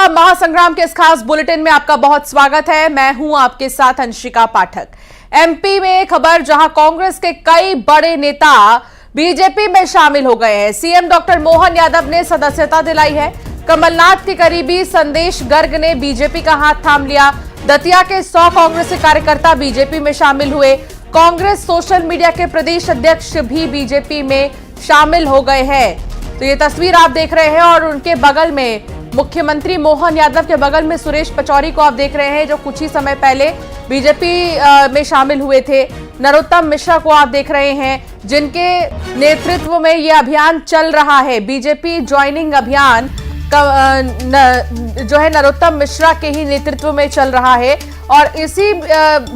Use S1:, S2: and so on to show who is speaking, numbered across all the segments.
S1: महासंग्राम के इस खास बुलेटिन में आपका बहुत स्वागत है। मैं हूं आपके साथ अंशिका पाठक। एमपी में खबर जहां कांग्रेस के कई बड़े नेता बीजेपी में शामिल हो गए हैं। सीएम डॉक्टर मोहन यादव ने सदस्यता दिलाई है। कमलनाथ के करीबी संदेश गर्ग ने बीजेपी का हाथ थाम लिया। दतिया के 100 कांग्रेसी कार्यकर्ता बीजेपी में शामिल हुए। कांग्रेस सोशल मीडिया के प्रदेश अध्यक्ष भी बीजेपी में शामिल हो गए हैं। तो ये तस्वीर आप देख रहे हैं और उनके बगल में मुख्यमंत्री मोहन यादव के बगल में सुरेश पचौरी को आप देख रहे हैं, जो कुछ ही समय पहले बीजेपी में शामिल हुए थे। नरोत्तम मिश्रा को आप देख रहे हैं, जिनके नेतृत्व में ये अभियान चल रहा है। बीजेपी ज्वाइनिंग अभियान जो है नरोत्तम मिश्रा के ही नेतृत्व में चल रहा है। और इसी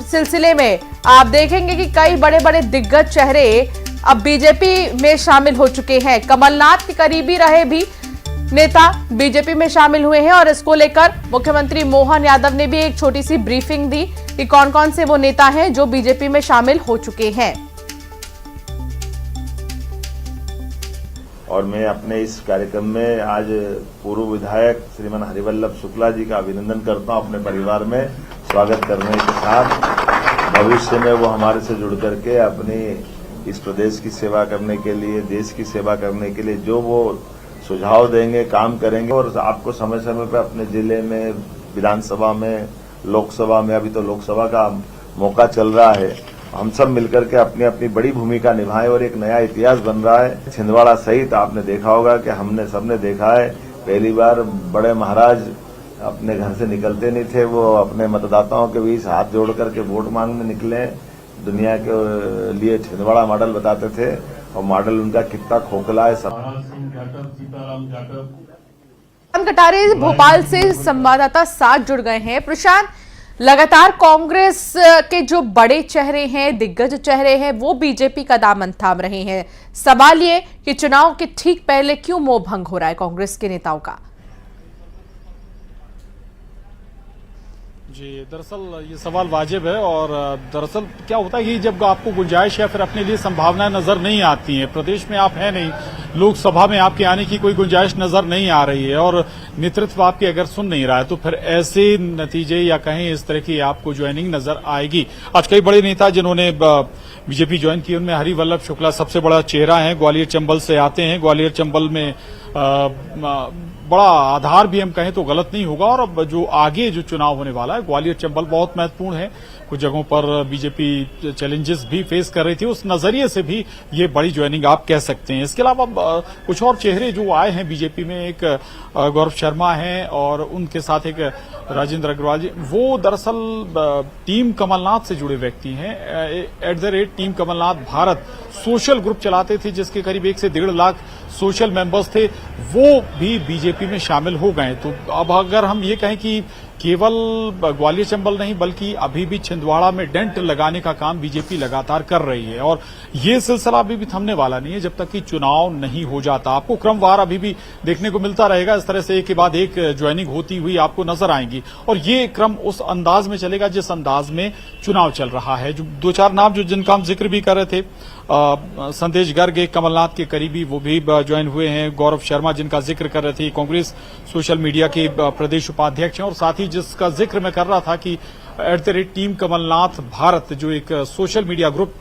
S1: सिलसिले में आप देखेंगे कि कई बड़े बड़े दिग्गज चेहरे अब बीजेपी में शामिल हो चुके हैं। कमलनाथ के करीबी रहे भी नेता बीजेपी में शामिल हुए हैं और इसको लेकर मुख्यमंत्री मोहन यादव ने भी एक छोटी सी ब्रीफिंग दी कि कौन कौन से वो नेता हैं जो बीजेपी में शामिल हो चुके हैं।
S2: और मैं अपने इस कार्यक्रम में आज पूर्व विधायक श्रीमान हरिवल्लभ शुक्ला जी का अभिनंदन करता हूं। अपने परिवार में स्वागत करने के साथ भविष्य में वो हमारे से जुड़ करके अपनी इस प्रदेश की सेवा करने के लिए, देश की सेवा करने के लिए जो वो सुझाव देंगे, काम करेंगे। और आपको समय समय पर अपने जिले में, विधानसभा में, लोकसभा में, अभी तो लोकसभा का मौका चल रहा है, हम सब मिलकर के अपनी अपनी बड़ी भूमिका निभाएं और एक नया इतिहास बन रहा है। छिंदवाड़ा सहित आपने देखा होगा कि हमने सबने देखा है, पहली बार बड़े महाराज अपने घर से निकलते नहीं थे, वो अपने मतदाताओं के बीच हाथ जोड़ करके वोट मांगने निकले। दुनिया के लिए छिंदवाड़ा मॉडल बताते थे और मॉडल उनका कितना खोखला है।
S1: प्रशांत कटारे भोपाल से संवाददाता साथ जुड़ गए हैं। प्रशांत, लगातार कांग्रेस के जो बड़े चेहरे हैं, दिग्गज चेहरे हैं, वो बीजेपी का दामन थाम रहे हैं। सवाल ये कि चुनाव के ठीक पहले क्यों मोह भंग हो रहा है कांग्रेस के नेताओं का?
S3: जी, दरअसल ये सवाल वाजिब है। और दरअसल क्या होता है कि जब आपको गुंजाइश या फिर अपने लिए संभावनाएं नजर नहीं आती हैं, प्रदेश में आप हैं नहीं, लोकसभा में आपके आने की कोई गुंजाइश नजर नहीं आ रही है और नेतृत्व आपकी अगर सुन नहीं रहा है, तो फिर ऐसे नतीजे या कहें इस तरह की आपको ज्वाइनिंग नजर आएगी। आज कई बड़े नेता जिन्होंने बीजेपी ज्वाइन की, उनमें हरिवल्लभ शुक्ला सबसे बड़ा चेहरा है। ग्वालियर चंबल से आते हैं। ग्वालियर चंबल में बड़ा आधार भी हम कहें तो गलत नहीं होगा। और अब जो आगे जो चुनाव होने वाला है, ग्वालियर चंबल बहुत महत्वपूर्ण है। कुछ जगहों पर बीजेपी चैलेंजेस भी फेस कर रही थी, उस नजरिए से भी ये बड़ी ज्वाइनिंग आप कह सकते हैं। इसके अलावा कुछ और चेहरे जो आए हैं बीजेपी में, एक गौरव शर्मा हैं और उनके साथ एक राजेंद्र अग्रवाल जी, वो दरअसल टीम कमलनाथ से जुड़े व्यक्ति हैं। Team Kamalnath Bharat social group चलाते थे, जिसके करीब 1 से 1.5 लाख सोशल मेंबर्स थे, वो भी बीजेपी में शामिल हो गए। तो अब अगर हम ये कहें कि केवल ग्वालियर चंबल नहीं बल्कि अभी भी छिंदवाड़ा में डेंट लगाने का काम बीजेपी लगातार कर रही है और ये सिलसिला अभी भी थमने वाला नहीं है जब तक कि चुनाव नहीं हो जाता। आपको क्रमवार अभी भी देखने को मिलता रहेगा, इस तरह से एक के बाद एक ज्वाइनिंग होती हुई आपको नजर आएंगी और ये क्रम उस अंदाज में चलेगा जिस अंदाज में चुनाव चल रहा है। जो 2-4 नाम जो जिनका हम जिक्र भी कर रहे थे, संदेश गर्ग एक कमलनाथ के करीबी, वो भी ज्वाइन हुए हैं। गौरव शर्मा जिनका जिक्र कर रहे थे, कांग्रेस सोशल मीडिया के प्रदेश उपाध्यक्ष हैं। और साथ ही जिसका जिक्र मैं कर रहा था कि टीम कमलनाथ भारत जो एक सोशल मीडिया ग्रुप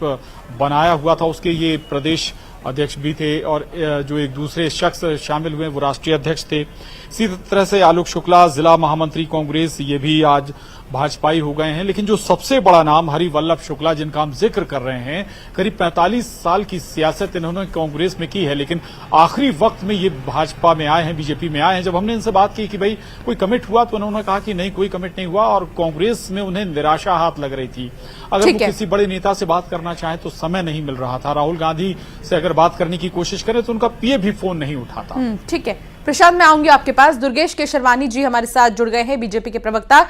S3: बनाया हुआ था, उसके ये प्रदेश अध्यक्ष भी थे और जो एक दूसरे शख्स शामिल हुए वो राष्ट्रीय अध्यक्ष थे। इसी तरह से आलोक शुक्ला जिला महामंत्री कांग्रेस, ये भी आज भाजपाई हो गए हैं। लेकिन जो सबसे बड़ा नाम हरिवल्लभ शुक्ला जिनका हम जिक्र कर रहे हैं, करीब 45 साल की सियासत इन्होंने कांग्रेस में की है, लेकिन आखिरी वक्त में ये भाजपा में आए हैं, बीजेपी में आए हैं। जब हमने इनसे बात की कि भाई कोई कमिट हुआ, तो उन्होंने कहा कि नहीं, कोई कमिट नहीं हुआ और कांग्रेस में उन्हें निराशा हाथ लग रही थी। अगर वो किसी बड़े नेता से बात करना चाहे तो समय नहीं मिल रहा था। राहुल गांधी से अगर बात करने की कोशिश करें तो उनका पीए भी फोन नहीं उठाता।
S1: ठीक है प्रशांत, मैं आऊंगी आपके पास। दुर्गेश केशरवानी जी हमारे साथ जुड़ गए हैं, बीजेपी के प्रवक्ता।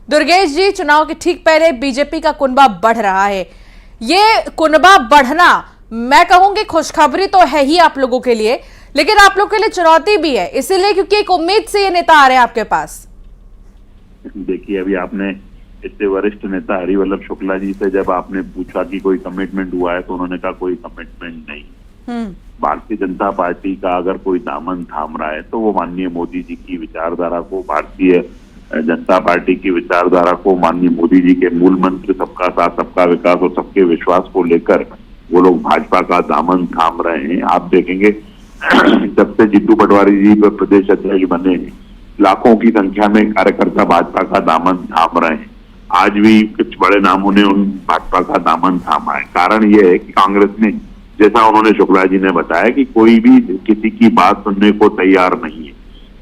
S1: दुर्गेश जी, चुनाव के ठीक पहले बीजेपी का कुनबा बढ़ रहा है। ये कुनबा बढ़ना मैं कहूंगी खुशखबरी तो है ही आप लोगों के लिए, लेकिन आप लोगों के लिए चुनौती भी है, इसीलिए क्योंकि एक उम्मीद से ये नेता आ रहे हैं आपके पास।
S4: देखिए, अभी आपने इतने वरिष्ठ नेता हरिवल्लभ शुक्ला जी से जब आपने पूछा कि कोई कमिटमेंट हुआ है, तो उन्होंने कहा कोई कमिटमेंट नहीं। भारतीय जनता पार्टी का अगर कोई दामन थाम रहा है तो वो माननीय मोदी जी की विचारधारा को, भारतीय जनता पार्टी की विचारधारा को, माननीय मोदी जी के मूल मंत्र सबका साथ सबका विकास और सबके विश्वास को लेकर वो लोग भाजपा का दामन थाम रहे हैं। आप देखेंगे जब से जीतू पटवारी जी प्रदेश अध्यक्ष बने लाखों की संख्या में कार्यकर्ता भाजपा का दामन थाम रहे हैं। आज भी कुछ बड़े नामों ने उन भाजपा का दामन थामा है। कारण यह है कि कांग्रेस ने, जैसा उन्होंने शुक्ला जी ने बताया, कि कोई भी किसी की बात सुनने को तैयार नहीं है।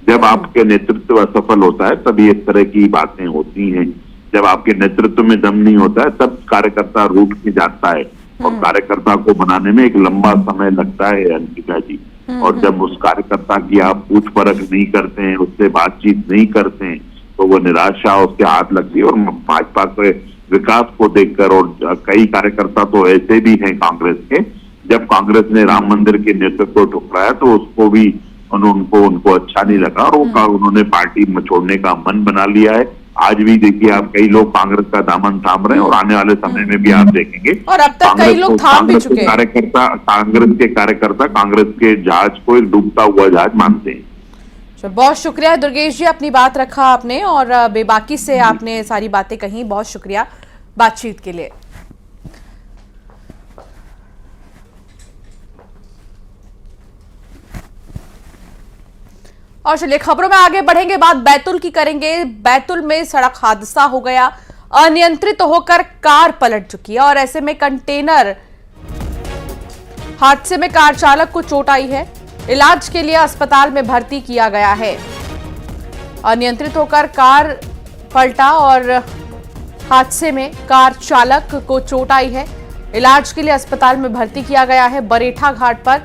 S4: जब आपके नेतृत्व असफल होता है तभी इस तरह की बातें होती हैं। जब आपके नेतृत्व में दम नहीं होता है तब कार्यकर्ता रूठ के जाता है और कार्यकर्ता को बनाने में एक लंबा समय लगता है अंकिता जी। और जब उस कार्यकर्ता की आप पूछ परख नहीं करते हैं, उससे बातचीत नहीं करते हैं, तो वो निराशा उसके हाथ लगती है। और भाजपा के विकास को देखकर, और कई कार्यकर्ता तो ऐसे भी हैं कांग्रेस के, जब कांग्रेस ने राम मंदिर के नेतृत्व को ठुकराया तो उसको भी उनको अच्छा नहीं लगा और उन्होंने पार्टी छोड़ने का मन बना लिया है। आज भी देखिए आप, कई लोग कांग्रेस का दामन थाम रहे हैं और आने वाले समय में भी आप देखेंगे
S1: और अब तक कई लोग थाम भी चुके हैं।
S4: कांग्रेस के कार्यकर्ता कांग्रेस के जहाज को एक डूबता हुआ जहाज मानते हैं।
S1: बहुत शुक्रिया दुर्गेश जी, अपनी बात रखा आपने और बेबाकी से आपने सारी बातें कही। बहुत शुक्रिया बातचीत के लिए। और चलिए खबरों में आगे बढ़ेंगे, बात बैतूल की करेंगे। बैतूल में सड़क हादसा हो गया, अनियंत्रित होकर कार पलट चुकी है और ऐसे में कंटेनर हादसे में कार चालक को चोट आई है। इलाज के लिए अस्पताल में भर्ती किया गया है। अनियंत्रित होकर कार पलटा और हादसे में कार चालक को चोट आई है। इलाज के लिए अस्पताल में भर्ती किया गया है। बरेठा घाट पर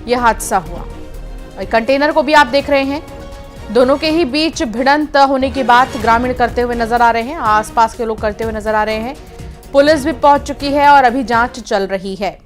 S1: यह हादसा हुआ। कंटेनर को भी आप देख रहे हैं, दोनों के ही बीच भिड़ंत होने की बात ग्रामीण करते हुए नजर आ रहे हैं, आसपास के लोग करते हुए नजर आ रहे हैं। पुलिस भी पहुंच चुकी है और अभी जांच चल रही है।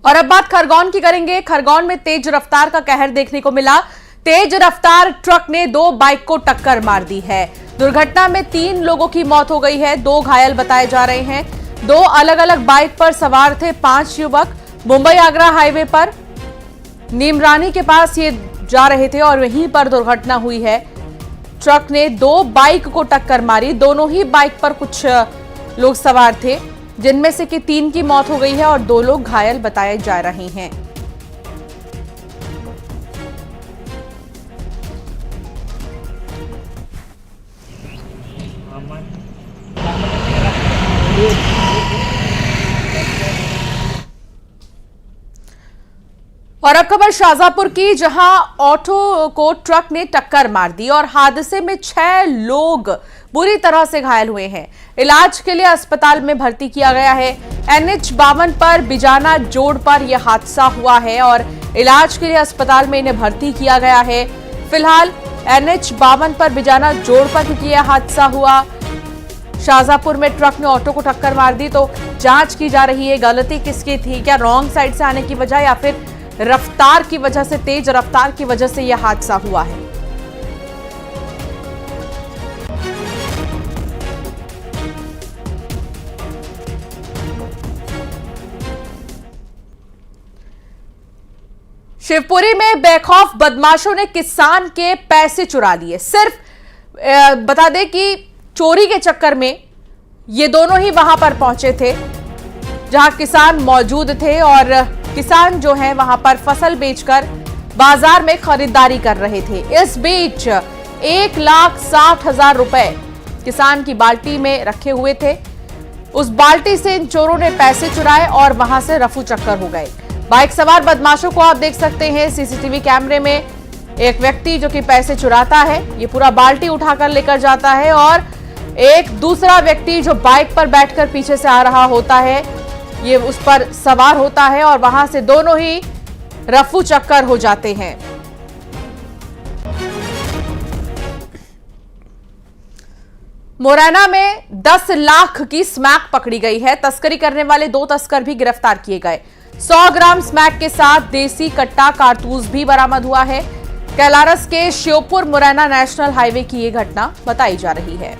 S1: और अब बात खरगोन की करेंगे। खरगोन में तेज रफ्तार का कहर देखने को मिला। तेज रफ्तार ट्रक ने 2 बाइक को टक्कर मार दी है। दुर्घटना में 3 लोगों की मौत हो गई है, 2 घायल बताए जा रहे हैं। 2 अलग अलग बाइक पर सवार थे 5 युवक। मुंबई आगरा हाईवे पर नीमरानी के पास ये जा रहे थे और वहीं पर दुर्घटना हुई है। ट्रक ने 2 बाइक को टक्कर मारी। दोनों ही बाइक पर कुछ लोग सवार थे, जिनमें से कि 3 की मौत हो गई है और 2 लोग घायल बताए जा रहे हैं। और अब खबर शाहजहांपुर की, जहां ऑटो को ट्रक ने टक्कर मार दी और हादसे में 6 लोग बुरी तरह से घायल हुए हैं। इलाज के लिए अस्पताल में भर्ती किया गया है। NH 52 पर बिजाना जोड़ पर यह हादसा हुआ है और इलाज के लिए अस्पताल में इन्हें भर्ती किया गया है। फिलहाल NH 52 पर बिजाना जोड़ पर क्योंकि यह हादसा हुआ, शाहजहांपुर में ट्रक ने ऑटो को टक्कर मार दी, तो जांच की जा रही है गलती किसकी थी, क्या रॉन्ग साइड से आने की वजह या फिर रफ्तार की वजह से, तेज रफ्तार की वजह से यह हादसा हुआ है। शिवपुरी में बेखौफ बदमाशों ने किसान के पैसे चुरा लिए। सिर्फ बता दें कि चोरी के चक्कर में ये दोनों ही वहां पर पहुंचे थे जहां किसान मौजूद थे और किसान जो है वहां पर फसल बेचकर बाजार में खरीदारी कर रहे थे। इस बीच 1,60,000 रुपए किसान की बाल्टी में रखे हुए थे। उस बाल्टी से इन चोरों ने पैसे चुराए और वहां से रफू चक्कर हो गए। बाइक सवार बदमाशों को आप देख सकते हैं सीसीटीवी कैमरे में। एक व्यक्ति जो कि पैसे चुराता है, ये पूरा बाल्टी उठाकर लेकर जाता है और एक दूसरा व्यक्ति जो बाइक पर बैठकर पीछे से आ रहा होता है, ये उस पर सवार होता है और वहां से दोनों ही रफू चक्कर हो जाते हैं। मुरैना में 10 लाख की स्मैक पकड़ी गई है। तस्करी करने वाले 2 तस्कर भी गिरफ्तार किए गए। 100 ग्राम स्मैक के साथ देसी कट्टा कारतूस भी बरामद हुआ है। कैलारस के श्योपुर मुरैना नेशनल हाईवे की ये घटना बताई जा रही है।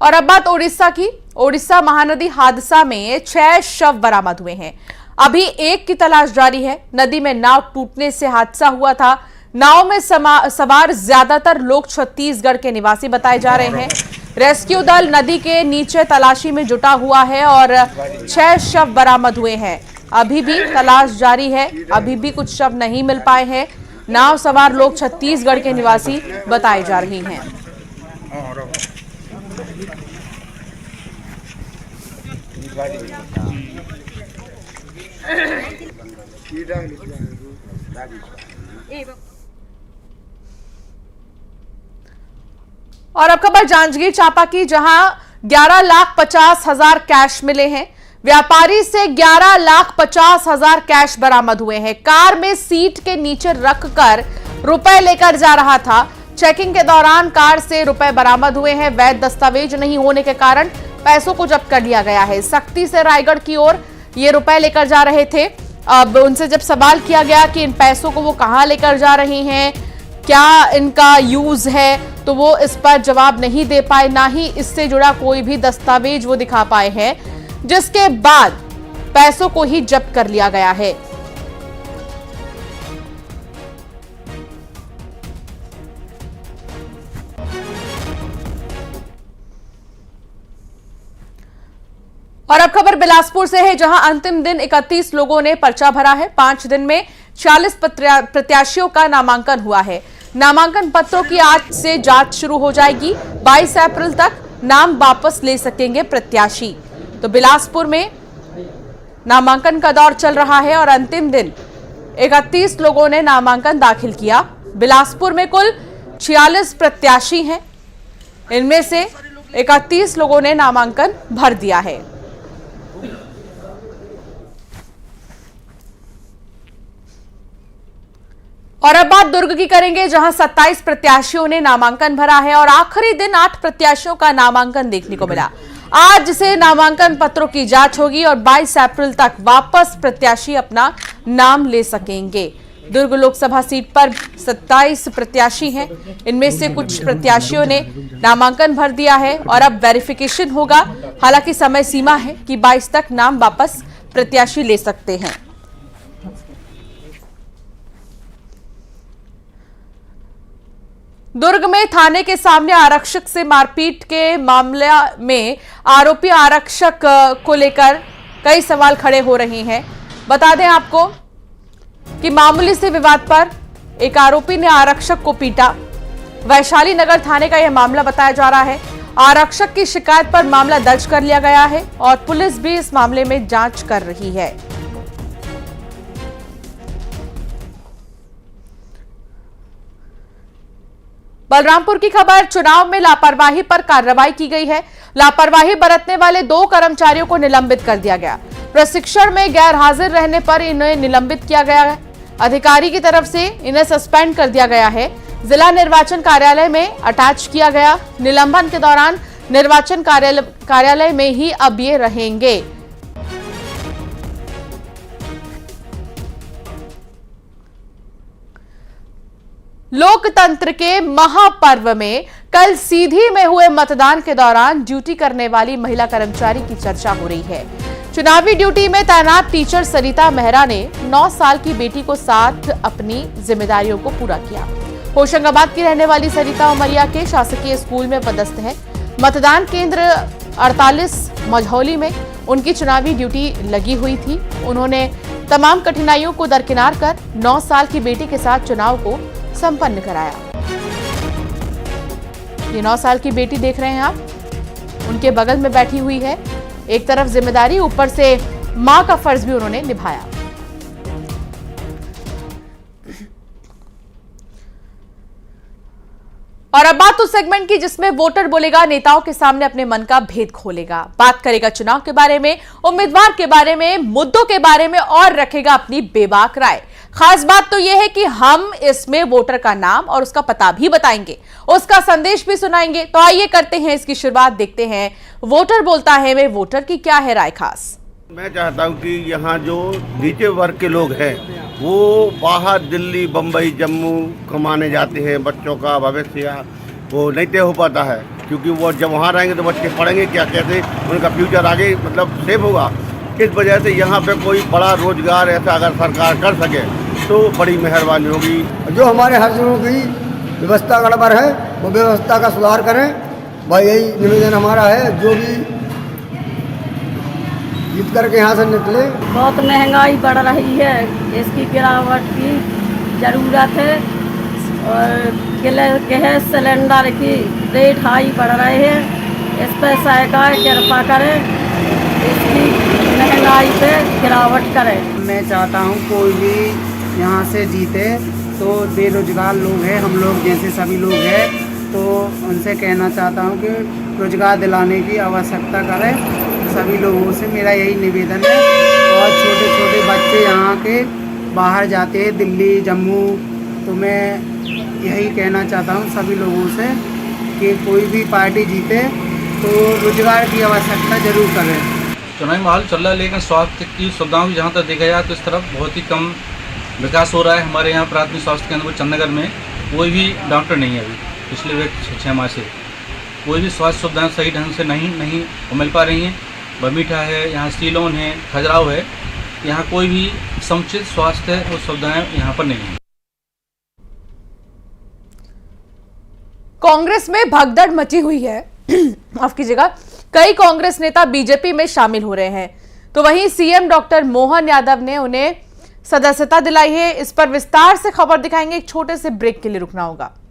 S1: और अब बात ओडिशा की। ओडिशा महानदी हादसा में 6 शव बरामद हुए हैं। अभी एक की तलाश जारी है। नदी में नाव टूटने से हादसा हुआ था। नाव में सवार ज्यादातर लोग छत्तीसगढ़ के निवासी बताए जा रहे हैं। रेस्क्यू दल नदी के नीचे तलाशी में जुटा हुआ है और 6 शव बरामद हुए हैं। अभी भी तलाश जारी है। अभी भी कुछ शव नहीं मिल पाए हैं। नाव सवार लोग छत्तीसगढ़ के निवासी बताए जा रहे हैं। और अब खबर जांजगीर चांपा की, जहां 11,50,000 कैश मिले हैं। व्यापारी से 11,50,000 कैश बरामद हुए हैं। कार में सीट के नीचे रखकर रुपए लेकर जा रहा था। चेकिंग के दौरान कार से रुपए बरामद हुए हैं। वैध दस्तावेज नहीं होने के कारण पैसों को जब्त कर लिया गया है। सख्ती से रायगढ़ की ओर ये रुपए लेकर जा रहे थे। अब उनसे जब सवाल किया गया कि इन पैसों को वो कहां लेकर जा रहे हैं, क्या इनका यूज है, तो वो इस पर जवाब नहीं दे पाए, ना ही इससे जुड़ा कोई भी दस्तावेज वो दिखा पाए हैं, जिसके बाद पैसों को ही जब्त कर लिया गया है। और अब खबर बिलासपुर से है, जहां अंतिम दिन 31 लोगों ने पर्चा भरा है। 5 दिन में 40 प्रत्याशियों का नामांकन हुआ है। नामांकन पत्रों की आज से जांच शुरू हो जाएगी। 22 अप्रैल तक नाम वापस ले सकेंगे प्रत्याशी। तो बिलासपुर में नामांकन का दौर चल रहा है और अंतिम दिन 31 लोगों ने नामांकन दाखिल किया। बिलासपुर में कुल 46 प्रत्याशी हैं। इनमें से 31 लोगों ने नामांकन भर दिया है। और अब बात दुर्ग की करेंगे, जहां 27 प्रत्याशियों ने नामांकन भरा है और आखिरी दिन 8 प्रत्याशियों का नामांकन देखने को मिला। आज से नामांकन पत्रों की जांच होगी और 22 अप्रैल तक वापस प्रत्याशी अपना नाम ले सकेंगे। दुर्ग लोकसभा सीट पर 27 प्रत्याशी हैं। इनमें से कुछ प्रत्याशियों ने नामांकन भर दिया है और अब वेरिफिकेशन होगा। हालांकि समय सीमा है कि 22 तक नाम वापस प्रत्याशी ले सकते हैं। दुर्ग में थाने के सामने आरक्षक से मारपीट के मामले में आरोपी आरक्षक को लेकर कई सवाल खड़े हो रहे हैं। बता दें आपको कि मामूली से विवाद पर एक आरोपी ने आरक्षक को पीटा। वैशाली नगर थाने का यह मामला बताया जा रहा है। आरक्षक की शिकायत पर मामला दर्ज कर लिया गया है और पुलिस भी इस मामले में जांच कर रही है। बलरामपुर की खबर, चुनाव में लापरवाही पर कार्रवाई की गई है। लापरवाही बरतने वाले 2 कर्मचारियों को निलंबित कर दिया गया। प्रशिक्षण में गैर हाजिर रहने पर इन्हें निलंबित किया गया है। अधिकारी की तरफ से इन्हें सस्पेंड कर दिया गया है। जिला निर्वाचन कार्यालय में अटैच किया गया। निलंबन के दौरान निर्वाचन कार्यालय में ही अब ये रहेंगे। लोकतंत्र के महापर्व में कल सीधी में हुए मतदान के दौरान ड्यूटी करने वाली महिला कर्मचारी की चर्चा हो रही है। चुनावी ड्यूटी में तैनात टीचर सरिता मेहरा ने 9 साल की बेटी को साथ अपनी जिम्मेदारियों को पूरा किया। होशंगाबाद की रहने वाली सरिता उमरिया के शासकीय स्कूल में पदस्थ है। मतदान केंद्र 48 मझौली में उनकी चुनावी ड्यूटी लगी हुई थी। उन्होंने तमाम कठिनाइयों को दरकिनार कर 9 साल की बेटी के साथ चुनाव को संपन्न कराया। ये 9 साल की बेटी देख रहे हैं आप, उनके बगल में बैठी हुई है। एक तरफ जिम्मेदारी, ऊपर से मां का फर्ज भी उन्होंने निभाया। और अब बात उस सेगमेंट की जिसमें वोटर बोलेगा, नेताओं के सामने अपने मन का भेद खोलेगा, बात करेगा चुनाव के बारे में, उम्मीदवार के बारे में, मुद्दों के बारे में और रखेगा अपनी बेबाक राय। खास बात तो यह है कि हम इसमें वोटर का नाम और उसका पता भी बताएंगे, उसका संदेश भी सुनाएंगे। तो आइए करते हैं इसकी शुरुआत, देखते हैं वोटर बोलता है में वोटर की क्या है राय खास।
S5: मैं चाहता हूं कि यहाँ जो नीचे वर्ग के लोग हैं वो बाहर दिल्ली, बम्बई, जम्मू कमाने जाते हैं, बच्चों का भविष्य वो नहीं तय हो पाता है, क्योंकि वो जब वहाँ रहेंगे तो बच्चे पढ़ेंगे क्या, कैसे उनका फ्यूचर आगे मतलब सेफ होगा। इस वजह से यहाँ पे कोई बड़ा रोजगार ऐसा अगर सरकार कर सके तो बड़ी मेहरबानी होगी।
S6: जो हमारे हर जगह की व्यवस्था गड़बड़ है वो व्यवस्था का सुधार करें भाई, यही निवेदन हमारा है। जो भी जीत करके यहाँ से निकले।
S7: बहुत महंगाई बढ़ रही है, इसकी गिरावट की ज़रूरत है और गैस सिलेंडर की रेट हाई बढ़ रहे हैं। इस पर सरकार कृपा करें, इसकी महंगाई पे गिरावट करें।
S8: मैं चाहता हूँ कोई भी यहाँ से जीते तो बेरोजगार लोग हैं, हम लोग जैसे सभी लोग हैं, तो उनसे कहना चाहता हूँ कि रोजगार दिलाने की आवश्यकता करें सभी लोगों से, मेरा यही निवेदन है। और छोटे छोटे बच्चे यहाँ के बाहर जाते हैं दिल्ली, जम्मू, तो मैं यही कहना चाहता हूँ सभी लोगों से कि कोई भी पार्टी जीते तो रोजगार की आवश्यकता जरूर करें।
S9: चुनावी माहौल चल रहा है, लेकिन स्वास्थ्य की सुविधाओं की जहाँ तक देखा जाए तो इस तरफ बहुत ही कम विकास हो रहा है। हमारे यहाँ प्राथमिक स्वास्थ्य केंद्र चंदनगर में कोई भी डॉक्टर नहीं है अभी, पिछले 6 माह से कोई भी स्वास्थ्य सुविधाएं सही ढंग से नहीं मिल पा रही हैं। बमीठा है, यहाँ सीलोन है, खजुराहो है, यहाँ कोई भी समुचित स्वास्थ्य और सुविधाएं यहाँ पर नहीं है।
S1: कांग्रेस में भगदड़ मची हुई है माफ कीजिएगा, कई कांग्रेस नेता बीजेपी में शामिल हो रहे हैं, तो वहीं सीएम डॉक्टर मोहन यादव ने उन्हें सदस्यता दिलाई है। इस पर विस्तार से खबर दिखाएंगे, एक छोटे से ब्रेक के लिए रुकना होगा।